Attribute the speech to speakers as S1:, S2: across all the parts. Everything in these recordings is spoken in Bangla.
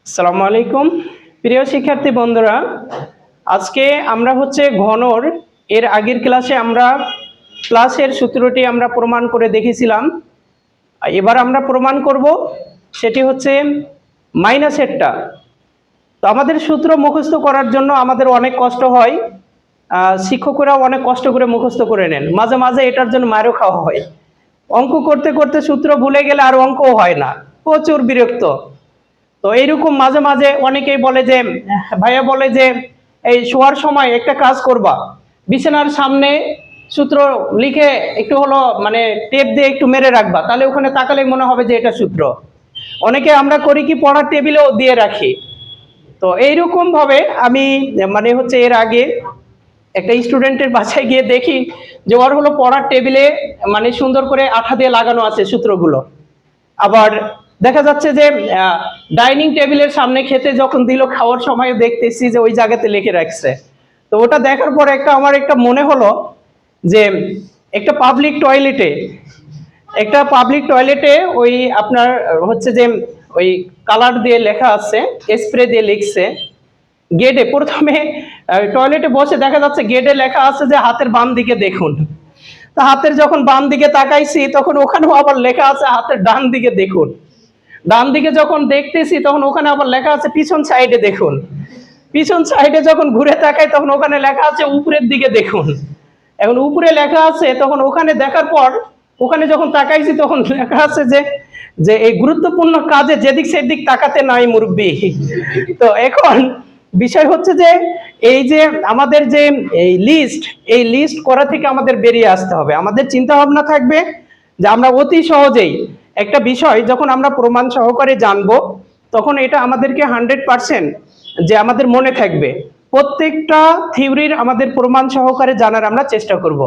S1: আসসালামু আলাইকুম প্রিয় শিক্ষার্থী বন্ধুরা, আজকে আমরা ঘনর এর আগের ক্লাসে আমরা প্লাসের সূত্রটি আমরা প্রমাণ করে দেখেছিলাম। এবার আমরা প্রমাণ করব, সেটি হচ্ছে মাইনাসেরটা। তো আমাদের সূত্র মুখস্থ করার জন্য আমাদের অনেক কষ্ট হয়, শিক্ষকরা অনেক কষ্ট করে মুখস্থ করে নেন, মাঝে মাঝে এটার জন্য মারও খাওয়া হয়। অঙ্ক করতে করতে সূত্র ভুলে গেলে আর অঙ্কও হয় না, প্রচুর বিরক্ত। তো এইরকম মাঝে মাঝে অনেকেই বলে যে, ভাইয়া বলে যে এই শোয়ার সময় একটা কাজ করবা, বিছানার সামনে সূত্র লিখে একটু হলো মানে টেপ দিয়ে একটু মেরে রাখবা, তাহলে ওখানে তাকালে মনে হবে যে এটা সূত্র। অনেকে আমরা করি কি, পড়ার টেবিলেও দিয়ে রাখি। তো এইরকম ভাবে আমি এর আগে একটা স্টুডেন্টের বাসায় গিয়ে দেখি যে ওর হলো পড়ার টেবিলে সুন্দর করে আঠা দিয়ে লাগানো আছে সূত্রগুলো। আবার দেখা যাচ্ছে যে ডাইনিং টেবিলের সামনে খেতে যখন দিল, খাওয়ার সময় দেখতেছি যে ওই জায়গাতে লিখে রাখছে। তো ওটা দেখার পর আমার একটা মনে হলো যে একটা পাবলিক টয়লেটে ওই আপনার ওই কালার দিয়ে লেখা আছে, স্প্রে দিয়ে লিখছে। গেটে প্রথমে টয়লেটে বসে দেখা যাচ্ছে গেটে লেখা আছে যে হাতের বাম দিকে দেখুন। তা হাতের যখন বাম দিকে তাকাইছি, তখন ওখানেও আবার লেখা আছে হাতের ডান দিকে দেখুন। ডান দিকে যখন দেখতেছি, তখন ওখানে আবার লেখা আছে পিছন সাইডে দেখুন। পিছন সাইডে যখন ঘুরে তাকাই, তখন ওখানে লেখা আছে উপরের দিকে দেখুন। এখন উপরে লেখা আছে, তখন ওখানে দেখার পর ওখানে যখন তাকাইছি, তখন লেখা আছে যে যে এই গুরুত্বপূর্ণ কাজে যেদিক সেদিক তাকাতে নাই মুরব্বি। তো এখন বিষয় হচ্ছে যে এই যে আমাদের যে এই লিস্ট করা থেকে আমাদের বেরিয়ে আসতে হবে। আমাদের চিন্তা ভাবনা থাকবে যে আমরা অতি সহজেই একটা বিষয় যখন আমরা প্রমাণ সহকারে জানবো, তখন এটা আমাদেরকে 100% যে আমাদের মনে থাকবে। প্রত্যেকটা থিওরির আমাদের প্রমাণ সহকারে জানার আমরা চেষ্টা করব।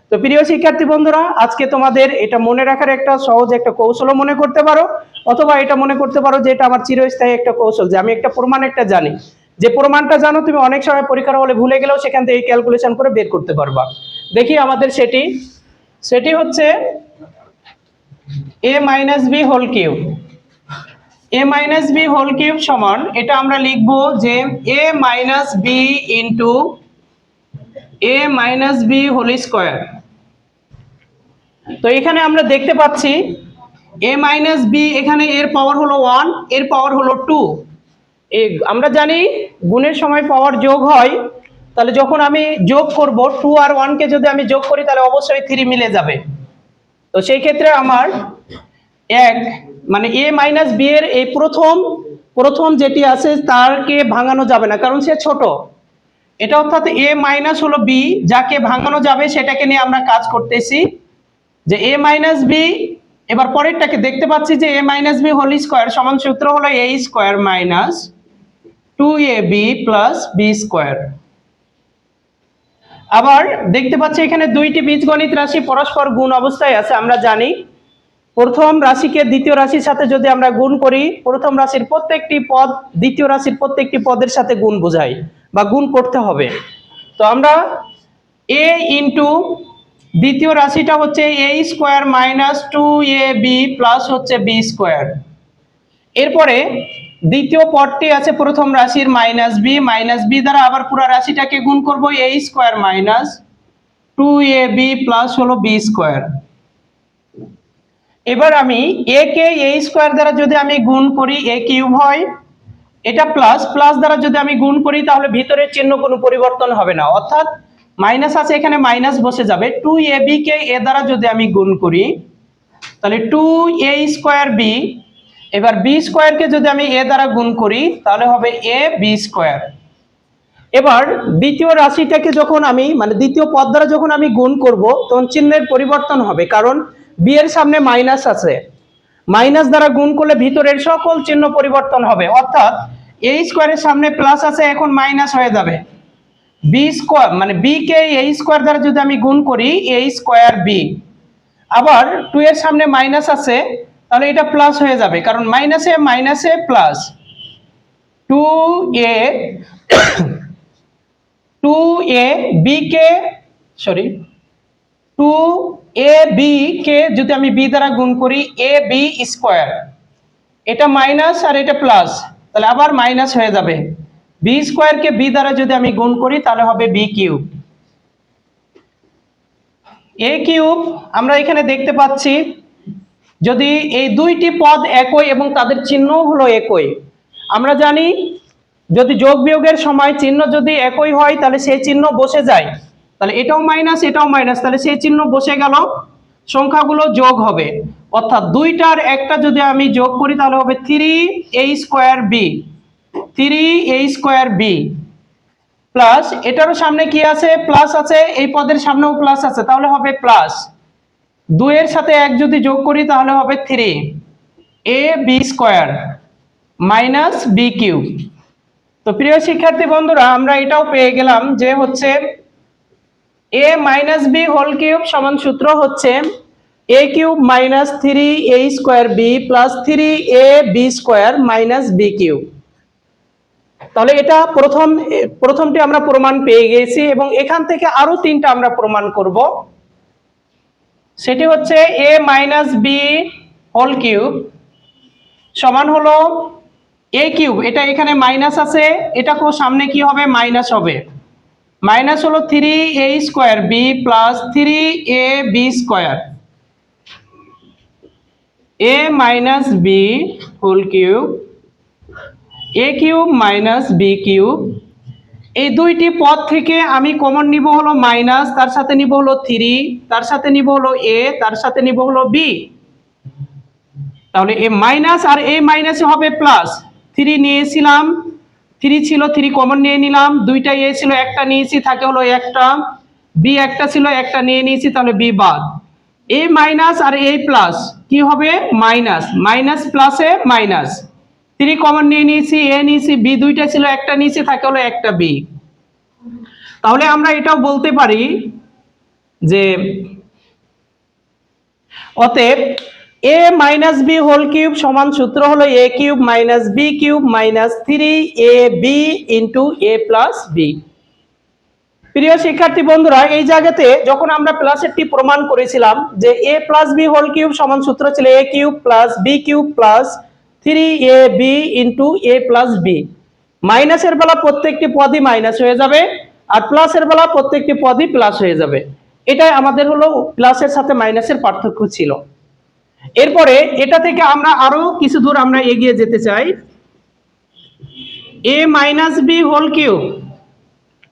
S1: তো প্রিয় শিক্ষার্থী বন্ধুরা, আজকে তোমাদের এটা মনে রাখার একটা সহজ একটা কৌশলও মনে করতে পারো, অথবা এটা মনে করতে পারো যে এটা আমার চিরস্থায়ী একটা কৌশল, যে আমি একটা প্রমাণ একটা জানি। যে প্রমাণটা জানো তুমি, অনেক সময় পরীক্ষার হলে ভুলে গেলেও সেখান থেকে ক্যালকুলেশন করে বের করতে পারবা। দেখি আমাদের সেটি হচ্ছে a minus B whole cube. a minus B whole cube সমান, এটা আমরা লিখবো যে a minus B into a minus B whole square. তো এখানে আমরা দেখতে পাচ্ছি a মাইনাস বি, এখানে এর পাওয়ার হলো 1, এর পাওয়ার হলো 2। আমরা জানি গুণের সময় পাওয়ার যোগ হয়, তাহলে যখন আমি যোগ করব 2 আর 1 কে যদি আমি যোগ করি, তাহলে অবশ্যই 3 মিলে যাবে। তো সেই ক্ষেত্রে আমার এ মাইনাস বি এর এই প্রথম যেটি আছে তারকে ভাঙানো যাবে না, কারণ সে ছোট। এটা অর্থাৎ এ মাইনাস হলো বি, যাকে ভাঙানো যাবে সেটাকে নিয়ে আমরা কাজ করতেছি, যে এ মাইনাস বি। এবার পরেরটাকে দেখতে পাচ্ছি যে A minus B whole square সমান সূত্র হলো A square minus 2ab plus B square. আবার দেখতে পাচ্ছি এখানে দুইটি বীজগণিত রাশি পরস্পর গুণ অবস্থায় আছে। আমরা জানি প্রথম রাশিকে দ্বিতীয় রাশির সাথে যদি আমরা গুণ করি, প্রথম রাশির প্রত্যেকটি পদ দ্বিতীয় রাশির প্রত্যেকটি পদের সাথে গুণ বোঝায় বা গুণ করতে হবে। তো আমরা এ ইন্টু দ্বিতীয় রাশিটা হচ্ছে এ স্কোয়ার মাইনাস 2ab প্লাস হচ্ছে বি স্কোয়ার। এরপরে দ্বিতীয় পদটি আছে প্রথম রাশির মাইনাস বি দ্বারা আবার পুরো রাশিটাকে গুণ করব, এ স্কোয়ার মাইনাস 2ab প্লাস হলো বি স্কোয়ার। এবার আমি এ কে এ স্কোয়ার দ্বারা যদি আমি গুণ করি, এ কিউব হয়। এটা প্লাস দ্বারা যদি আমি গুণ করি, তাহলে ভিতরের চিহ্ন কোনো পরিবর্তন হবে না, অর্থাৎ মাইনাস আছে এখানে মাইনাস বসে যাবে। 2ab কে এ দ্বারা যদি আমি গুণ করি, তাহলে 2a স্কোয়ার বি। এবার বি স্কোয়ারকে যদি আমি এ দ্বারা গুণ করি, তাহলে হবে এ বি স্কোয়ার। এবার দ্বিতীয় রাশিটাকে যখন আমি দ্বিতীয় পদ দ্বারা যখন আমি গুণ করব, তখন চিহ্নের পরিবর্তন হবে, কারণ বি এর সামনে মাইনাস আছে। মাইনাস দ্বারা গুণ করলে ভিতরের সকল চিহ্ন পরিবর্তন হবে, অর্থাৎ এ স্কোয়ারের সামনে প্লাস আছে, এখন মাইনাস হয়ে যাবে। বি স্কোয়ার বি কে এ স্কোয়ার দ্বারা যদি আমি গুণ করি, এ স্কোয়ার বি। আবার 2 এর সামনে মাইনাস আছে, তাহলে এটা প্লাস হয়ে যাবে, কারণ মাইনাসে প্লাস। 2a বি কে 2ab কে যদি আমি বি দ্বারা গুণ করি, এ বি স্কোয়ার। এটা মাইনাস আর এটা প্লাস, তাহলে আবার মাইনাস হয়ে যাবে। বি স্কোয়ারকে বি দ্বারা যদি আমি গুণ করি তাহলে হবে বি কিউব। এ কিউব আমরা এখানে দেখতে পাচ্ছি যদি এই দুইটি পদ একই এবং তাদের চিহ্ন হলো একই, আমরা জানি যদি যোগ বিয়োগের সময় চিহ্ন যদি একই হয় তাহলে সেই চিহ্ন বসে যায়, তাহলে এটাও মাইনাস এটাও মাইনাস, তাহলে সেই চিহ্ন বসে গেল, সংখ্যাগুলো যোগ হবে। অর্থাৎ দুইটার একটা যদি আমি যোগ করি তাহলে হবে 3a square B, 3a square B plus এটারও সামনে কি আছে প্লাস আছে, এই পদের সামনেও প্লাস আছে তাহলে হবে প্লাস, 2 এর সাথে 1 যদি যোগ করি তাহলে হবে 3ab square minus B cube. তো প্রিয় শিক্ষার্থী বন্ধুরা আমরা এটাও পেয়ে গেলাম যে হচ্ছে a minus B whole cube সমান সূত্র হচ্ছে a cube minus 3a square B plus 3ab square minus B cube. তাহলে এটা প্রথমটি আমরা প্রমাণ পেয়ে গেছি এবং এখান থেকে আরো তিনটা আমরা প্রমাণ করব। সেটি হচ্ছে a minus B whole cube সমান হলো a কিউব, এটা এখানে মাইনাস আছে, এটা সামনে কি হবে মাইনাস হবে, মাইনাস হলো 3a square B plus 3ab square, a minus B whole cube a cube minus B cube. এই দুইটি পদ থেকে আমি কমন নিব হলো মাইনাস, তার সাথে নিব হলো 3, তার সাথে নিব হলো a, তার সাথে নিব হলো b, তাহলে এ মাইনাস আর এ মাইনাসে হবে প্লাস। 3 নিয়েছিলাম, 3 ছিল 3 কমন নিয়ে নিলাম, দুইটা এ ছিল একটা নিয়েছি থাকে হলো একটা, বি একটা ছিল একটা নিয়ে নিয়েছি তাহলে বি বাদ, এ মাইনাস আর এ প্লাস কি হবে মাইনাস, মাইনাস প্লাসে মাইনাস, 3 কমন নিয়ে নিয়েছি এ নিয়েছি বি দুইটা ছিল একটা নিয়েছি থাকে হলো একটা বি। তাহলে আমরা এটাও বলতে পারি যে অতএব a minus B whole cube সমান সূত্র হলো a cube minus B cube minus 3ab into a plus B. প্রিয় শিক্ষার্থী বন্ধুরা এই জায়গাতে যখন আমরা প্লাসেরটি প্রমাণ করেছিলাম যে a plus B whole cube সমান সূত্র ছিল a cube plus B cube plus 3ab into a plus B, মাইনাসের বেলা প্রত্যেকটি পদই মাইনাস হয়ে যাবে আর প্লাসের বেলা প্রত্যেকটি পদই প্লাস হয়ে যাবে, এটাই আমাদের হলো প্লাসের সাথে মাইনাসের পার্থক্য ছিল। এরপরে এটা থেকে আমরা আরো কিছু দূর আমরা এগিয়ে যেতে চাই, a minus B whole cube,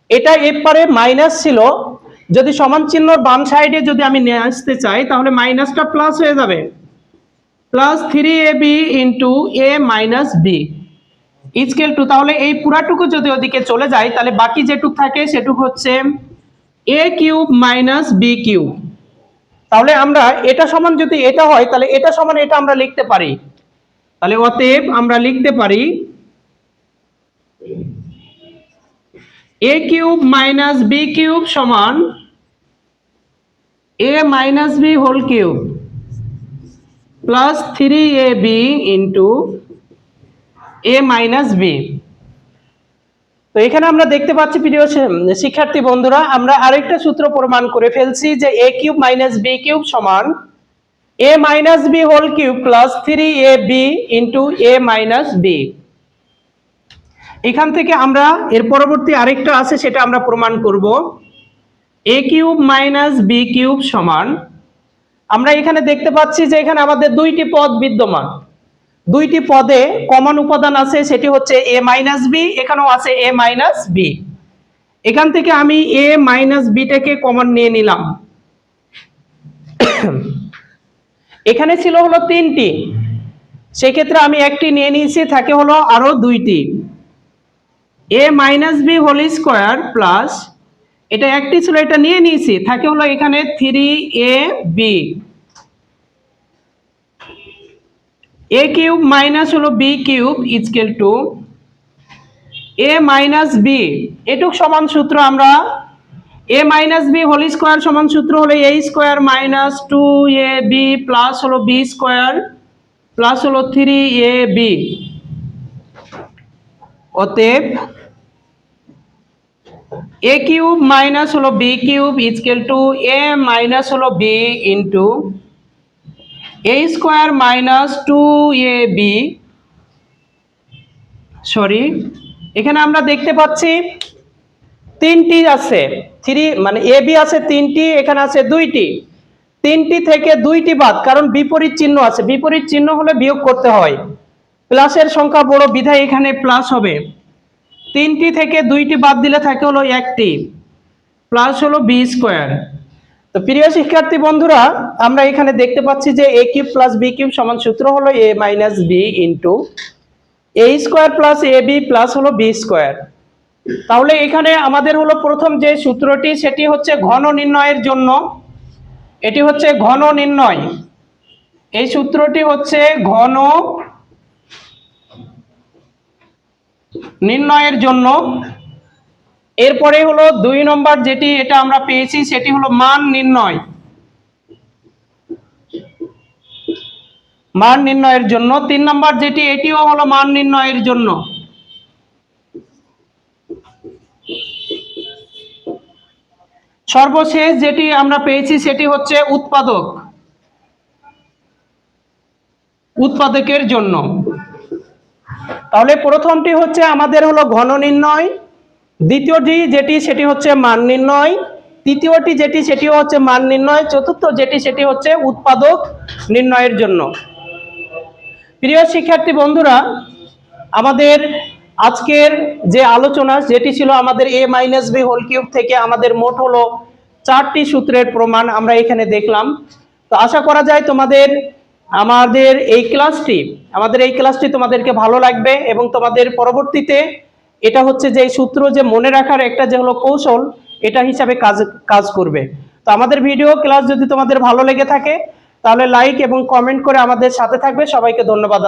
S1: এটা এর পরে মাইনাস ছিল, যদি সমান চিহ্নর বাম সাইডে যদি আমি নিয়ে আসতে চাই তাহলে মাইনাসটা প্লাস হয়ে যাবে, plus 3ab into a minus B equal to, তাহলে এই পুরাটুকু যদি ওদিকে চলে যায় তাহলে বাকি যেটুক থাকে সেটুক হচ্ছে a cube minus B cube. তাহলে আমরা এটা সমান যদি এটা হয় তাহলে এটা সমান এটা আমরা লিখতে পারি, তাহলে অতএব আমরা লিখতে পারি a cube minus B cube সমান a minus B whole cube plus 3ab into a minus B. তো এখানে আমরা দেখতে পাচ্ছি প্রিয় শিক্ষার্থী বন্ধুরা আমরা আরেকটা সূত্র প্রমাণ করে ফেলছি যে a cube minus B cube সমান a minus B whole cube plus 3ab into a minus B. এখান থেকে আমরা এর পরবর্তী আরেকটা আছে সেটা আমরা প্রমাণ করব, a cube minus B cube সমান, আমরা এখানে দেখতে পাচ্ছি যে এখানে আমাদের দুইটি পদ বিদ্যমান, দুইটি পদে কমন উপাদান আছে সেটি হচ্ছে a মাইনাস বি, এখানেও আছে a মাইনাস বি, এখান থেকে আমি a মাইনাস বিটাকে কমন নিয়ে নিলাম, এখানে ছিল হলো 3টি, সেক্ষেত্রে আমি একটি নিয়ে নিয়েছি থাকে হলো আরো 2টি, a minus B whole square plus এটা একটি ছিল এটা নিয়ে নিয়েছি থাকে হলো এখানে 3ab, a কিউব মাইনাস হলো B cube equal to a minus B, এটুক সমান সূত্র আমরা a minus B whole square সমান সূত্র হলো a square minus 2ab plus হলো b স্কোয়ার প্লাস হলো 3ab। অতএব a কিউব মাইনাস হলো B cube equal to a minus হলো b into a square minus 2ab sorry, এখানে আমরা দেখতে পাচ্ছি তিনটি আছে, মানে এ বি আছে তিনটি, এখানে আছে দুইটি। তিনটি থেকে দুইটি বাদ, কারণ বিপরীত চিহ্ন আছে, বিপরীত চিহ্ন হলে বিয়োগ করতে হয়। প্লাসের সংখ্যা বড় বিধায় এখানে প্লাস হবে। তিনটি থেকে দুইটি বাদ দিলে থাকে হলো একটি, প্লাস হলো বি স্কোয়ার। তো প্রিয় শিক্ষার্থী বন্ধুরা, আমরা এখানে দেখতে পাচ্ছি যে এ কিউব প্লাস বি কিউব সমান সূত্র হলো এ minus B into A square plus A B plus হলো বি স্কোয়ার। তাহলে এখানে আমাদের হলো প্রথম যে সূত্রটি, সেটি হচ্ছে ঘন নির্ণয়ের জন্য। এটি হচ্ছে ঘন নির্ণয়, এই সূত্রটি হচ্ছে ঘন নির্ণয়ের জন্য। এরপরে হলো 2 নম্বর যেটি এটা আমরা পেয়েছি, সেটি হলো মান নির্ণয়, মান নির্ণয়ের জন্য। 3 নম্বর যেটি, এটিও হলো মান নির্ণয়ের জন্য। সর্বশেষ যেটি আমরা পেয়েছি সেটি হচ্ছে উৎপাদক, উৎপাদকের জন্য। তাহলে প্রথমটি হচ্ছে আমাদের হলো ঘন নির্ণয়, দ্বিতীয়টি যেটি সেটি হচ্ছে মান নির্ণয়, তৃতীয়টি যেটি সেটিও হচ্ছে মান নির্ণয়, চতুর্থ যেটি সেটি হচ্ছে উৎপাদক নির্ণয়ের জন্য। প্রিয় শিক্ষার্থী বন্ধুরা, আমাদের আজকের যে আলোচনা যেটি ছিল আমাদের এ মাইনাস বি হোল কিউব থেকে আমাদের মোট হলো 4টি সূত্রের প্রমাণ আমরা এখানে দেখলাম। তো আশা করা যায় আমাদের এই ক্লাসটি তোমাদেরকে ভালো লাগবে এবং তোমাদের পরবর্তীতে এটা হচ্ছে যে সূত্র যে মনে রাখার একটা যে হলো কৌশল, এটা হিসাবে কাজ করবে। তো আমাদের ভিডিও ক্লাস যদি তোমাদের ভালো লেগে থাকে তাহলে লাইক এবং কমেন্ট করে আমাদের সাথে থাকবে। সবাইকে ধন্যবাদ।